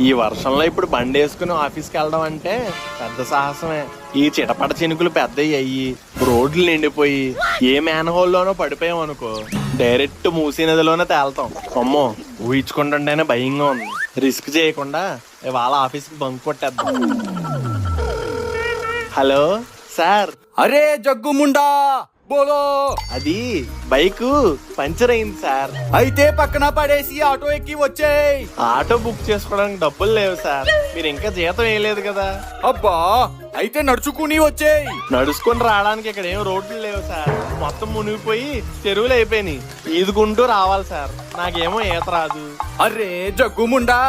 ఈ వర్షంలో ఇప్పుడు బండి వేసుకుని ఆఫీస్కి వెళ్ళడం అంటే పెద్ద సాహసమే. ఈ చిటపట చినుకులు పెద్దవి అయ్యి రోడ్లు నిండిపోయి ఏ మ్యాన్ హోల్లోనో పడిపోయాం అనుకో, డైరెక్ట్ మూసీ నదిలోనే తేల్తాం. అమ్మో, ఊహించుకుంటుంటేనే భయంగా ఉంది. రిస్క్ చేయకుండా ఇవాళ ఆఫీస్కి బంక్ కొట్టేద్దాం. Hello sir. అరే జగ్గు ముండా బోలో. అది బైక్ పంచర్ అయింది సార్. అయితే పక్కన పడేసి ఆటో ఎక్కి వచ్చేయ్. ఆటో బుక్ చేసుకోవడానికి డబ్బులు లేవు సార్. మీరు ఇంకా జీతం వేయలేదు కదా. అబ్బా, అయితే నడుచుకుని వచ్చేయ్. నడుచుకుని రావడానికి ఇక్కడ ఏం రోడ్లు లేవు సార్. మొత్తం మునిగిపోయి చెరువులు అయిపోయినాయి. ఈదుకుంటూ రావాలి సార్. నాకేమో ఈత రాదు. అరే జగ్గు ముండా,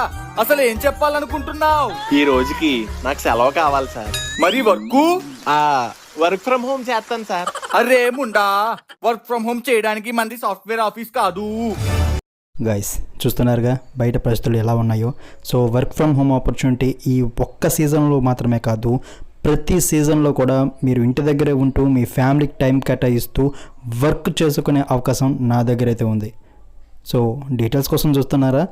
అసలు ఏం చెప్పాలనుకుంటున్నావు? ఈ రోజుకి నాకు సెలవు కావాలి సార్. మరి వర్క్? వర్క్ ఫ్రం హోమ్ చేస్తాను సార్. అరే ముండా, వర్క్ ఫ్రం హోమ్ చేయడానికి మంది సాఫ్ట్వేర్ ఆఫీస్ కాదు. గైస్ చూస్తున్నారుగా బయట పరిస్థితులు ఎలా ఉన్నాయో. So work from home opportunity ఈ ఒక్క సీజన్లో మాత్రమే కాదు, ప్రతి సీజన్లో కూడా మీరు ఇంటి దగ్గరే ఉంటూ మీ ఫ్యామిలీకి టైం కేటాయిస్తూ వర్క్ చేసుకునే అవకాశం నా దగ్గర అయితే ఉంది. సో డీటెయిల్స్ కోసం చూస్తున్నారా?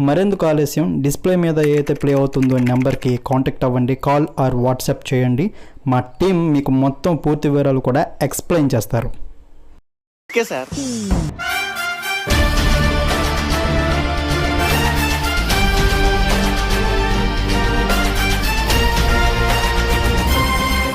మరెందుకు ఆలస్యం, డిస్ప్లే మీద ఏదైతే ప్లే అవుతుందో నెంబర్కి కాంటాక్ట్ అవ్వండి, కాల్ ఆర్ వాట్సాప్ చేయండి. మా టీం మీకు మొత్తం పూర్తి వివరాలు కూడా ఎక్స్ప్లెయిన్ చేస్తారు. Okay sir.